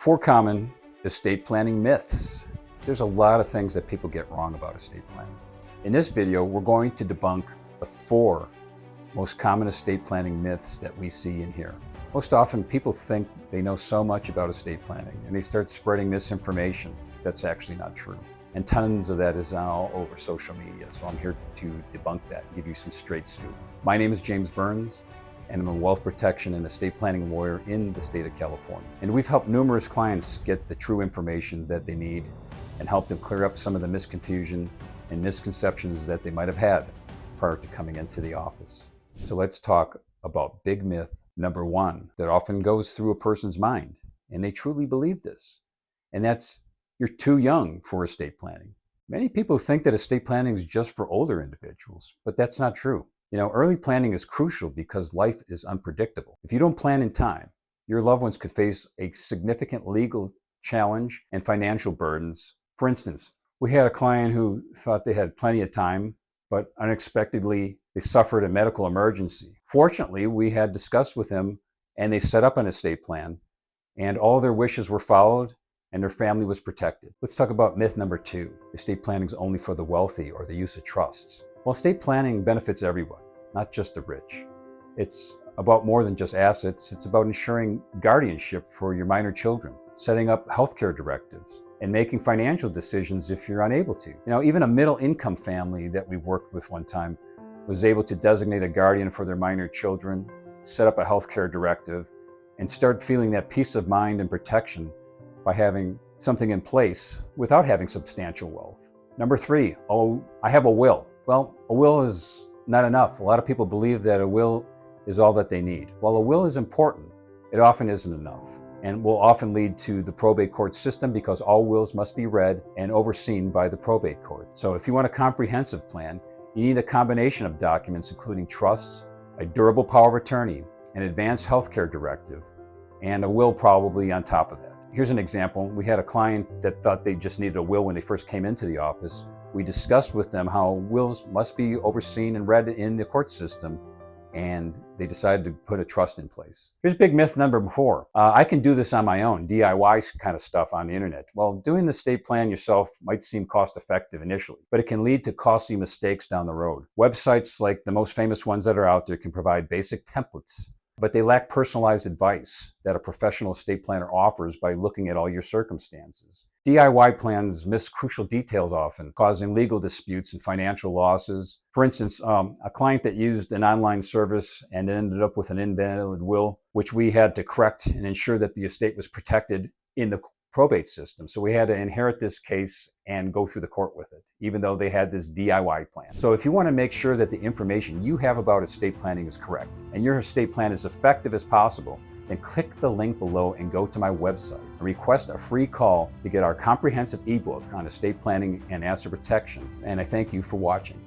4 common estate planning myths. There's a lot of things that people get wrong about estate planning. In this video, we're going to debunk the 4 most common estate planning myths that we see in here. Most often people think they know so much about estate planning and they start spreading misinformation that's actually not true. And tons of that is all over social media. So I'm here to debunk that and give you some straight scoop. My name is James Burns, and I'm a wealth protection and estate planning lawyer in the state of California. And we've helped numerous clients get the true information that they need and help them clear up some of the misconfusion and misconceptions that they might have had prior to coming into the office. So let's talk about big myth number 1 that often goes through a person's mind, and they truly believe this. And that's, you're too young for estate planning. Many people think that estate planning is just for older individuals, but that's not true. You know, early planning is crucial because life is unpredictable. If you don't plan in time, your loved ones could face a significant legal challenge and financial burdens. For instance, we had a client who thought they had plenty of time, but unexpectedly they suffered a medical emergency. Fortunately, we had discussed with them and they set up an estate plan and all their wishes were followed and their family was protected. Let's talk about myth number 2. Estate planning is only for the wealthy or the use of trusts. Well, estate planning benefits everyone, not just the rich. It's about more than just assets. It's about ensuring guardianship for your minor children, setting up healthcare directives, and making financial decisions if you're unable to. You know, even a middle income family that we've worked with one time was able to designate a guardian for their minor children, set up a healthcare directive, and start feeling that peace of mind and protection by having something in place without having substantial wealth. Number 3, I have a will. Well, a will is not enough. A lot of people believe that a will is all that they need. While a will is important, it often isn't enough and will often lead to the probate court system because all wills must be read and overseen by the probate court. So if you want a comprehensive plan, you need a combination of documents including trusts, a durable power of attorney, an advanced healthcare directive, and a will probably on top of that. Here's an example. We had a client that thought they just needed a will when they first came into the office. We discussed with them how wills must be overseen and read in the court system, and they decided to put a trust in place. Here's big myth number 4. I can do this on my own, DIY kind of stuff on the internet. Well, doing the estate plan yourself might seem cost effective initially, but it can lead to costly mistakes down the road. Websites like the most famous ones that are out there can provide basic templates, but they lack personalized advice that a professional estate planner offers by looking at all your circumstances. DIY plans miss crucial details often, causing legal disputes and financial losses. For instance, a client that used an online service and ended up with an invalid will, which we had to correct and ensure that the estate was protected in the probate system. So we had to inherit this case and go through the court with it, even though they had this DIY plan. So if you want to make sure that the information you have about estate planning is correct and your estate plan is effective as possible, then click the link below and go to my website and request a free call to get our comprehensive ebook on estate planning and asset protection. And I thank you for watching.